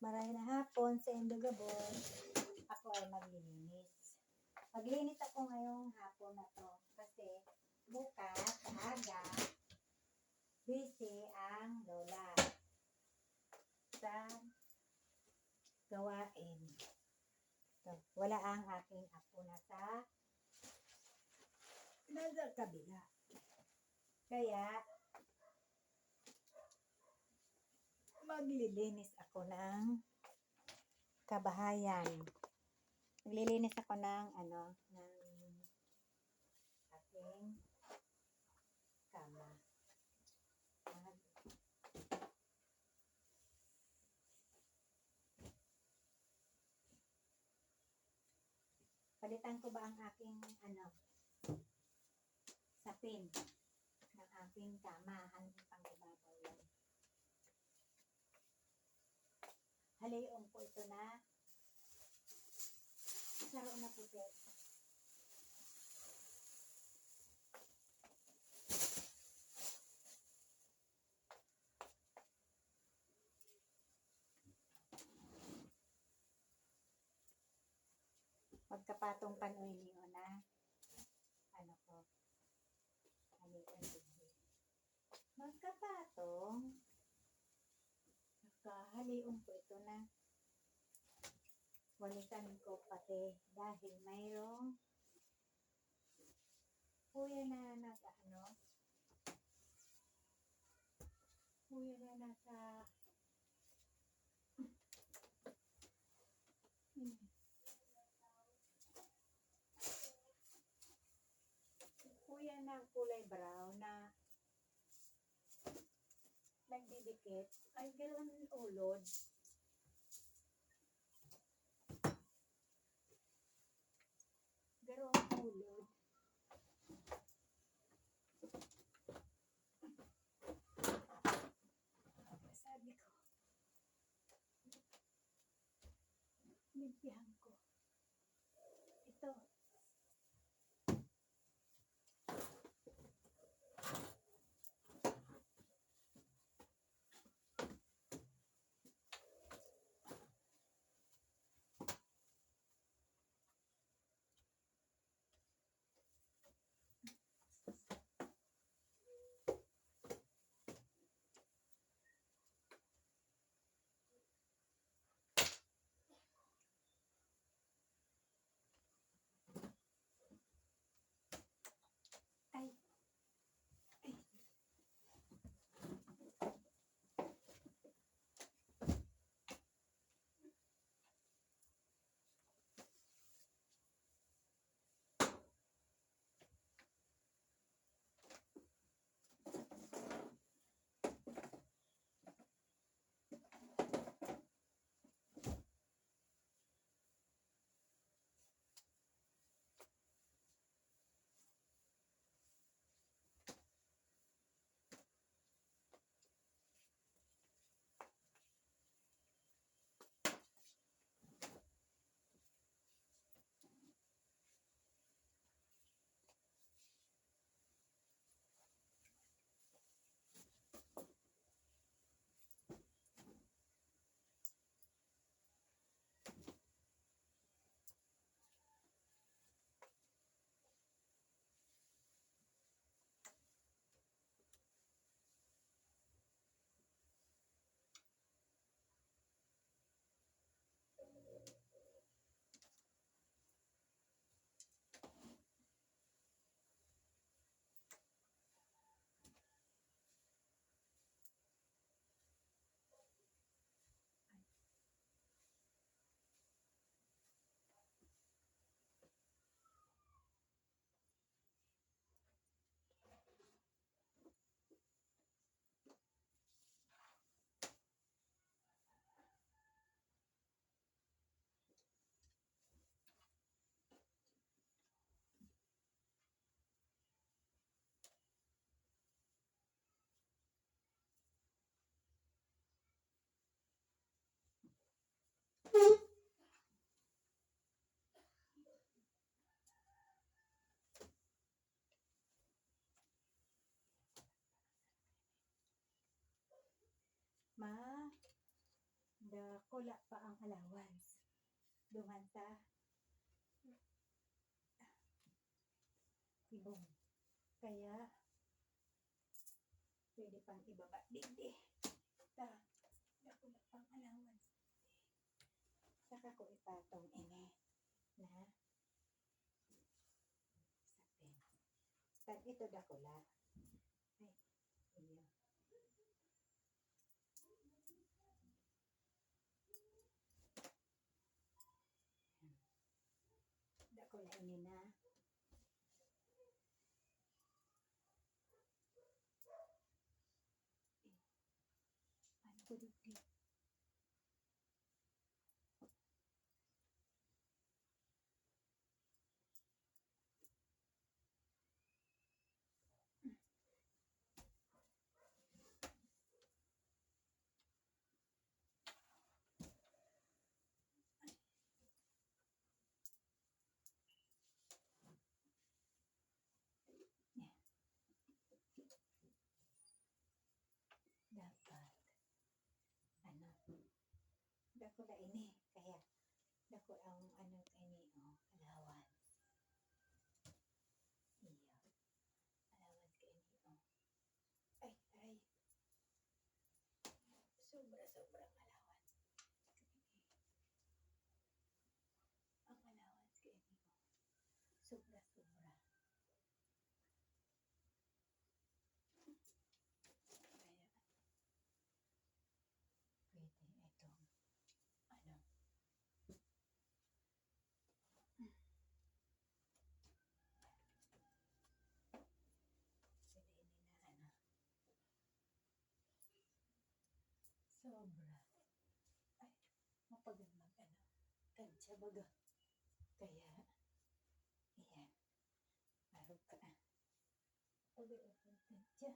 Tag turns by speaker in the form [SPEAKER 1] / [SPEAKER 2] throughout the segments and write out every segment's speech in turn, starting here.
[SPEAKER 1] Marayang hapon sa Indogabon. Ako ay maglilinis. Maglinis ako ngayong hapon na to kasi bukas sa aga busy ang lola sa gawain. So, wala ang aking apo na nasa kabila. Kaya maglilinis ako ng kabahayan. Maglilinis ako ng ng aking kama. Palitan ko ba ang aking sapin ng aking kama, hanggang pang ibabaw yan. Haliong ko ito na saro na puti. Pagkapatong panuili o na ko magkapatong nakahaliong ko ito na walikan ko pati dahil mayroong kuya na nasa kuya na kulay brown na nagdidikit ay ganoon ulod. Ganoon ulod. Sabi ko, nagpihan ko. Ito. Ay. Ma, kula pa ang allowance. Duman sa tibong. Kaya, pwede pang ibaba. Digdi. Kula pang allowance. Saka ko ipatong ini na sapin. Tag ito dakula. Ay, iyo. Dakula ini na. Ano ko digdi? Dapat ano dako na ini kaya dako ang ano ini allowance iyo allowance ka ini ay sobrang allowance ang allowance ka ini sobra kaya pwede itong ano pwede ini na ano sobra ay mapagal mag ano tansya baga kaya iyan araw ka pag-iipon tansya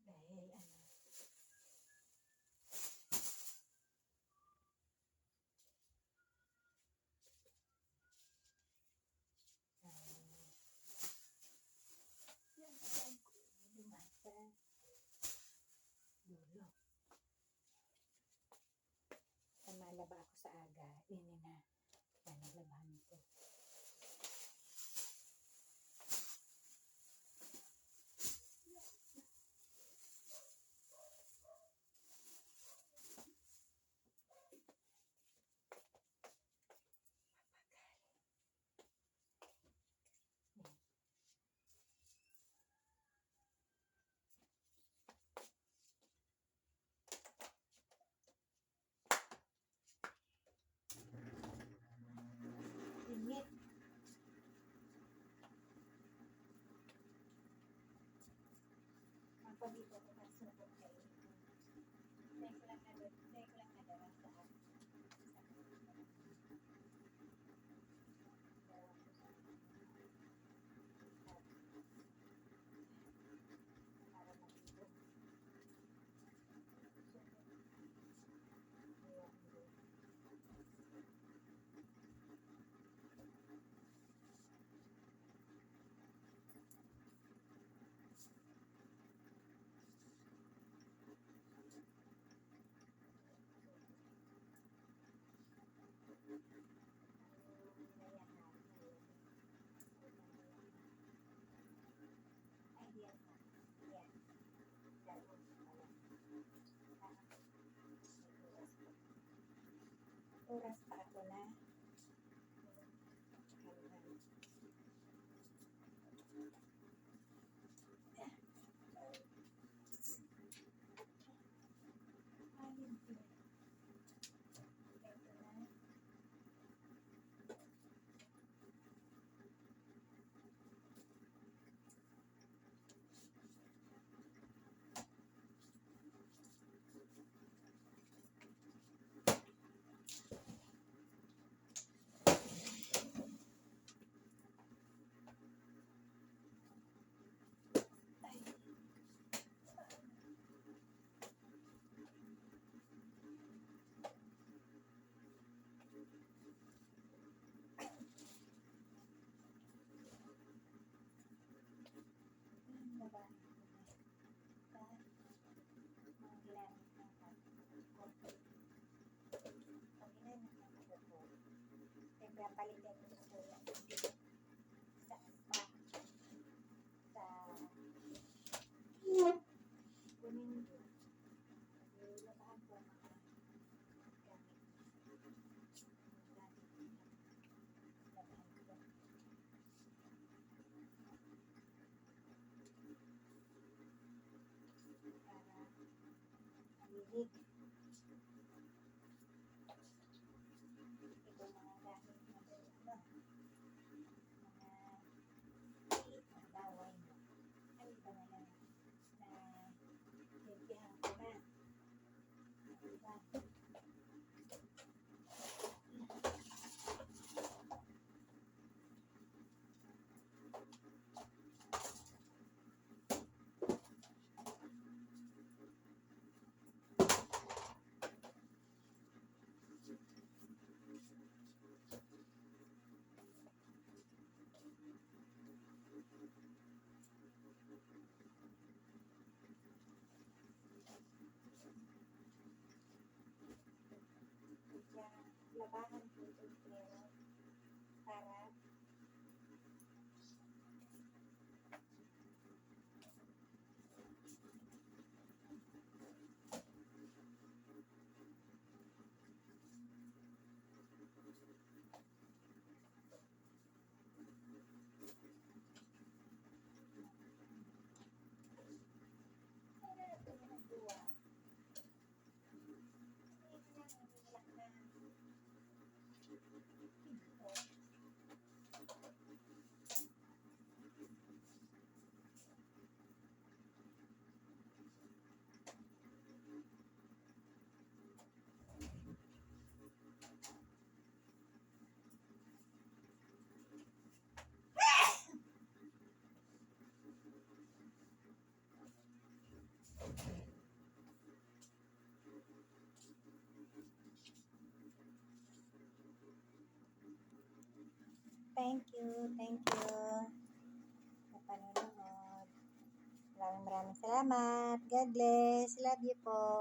[SPEAKER 1] dahil ano yan ko lumasa dulo malaba ako sa aga ini na labahan ko init ang pabito ko na sunod kayo dahil ko lang nadara sa para mag-ibig oras pa ako na gilid. Ito mga gamit na din, ano, mga liit na bawal mo. Ay, iba na lang na limpihan ko na. Diba? Kaya labahan ko ito pero para Thank you sa panonood. Maraming salamat. God bless. Love you po.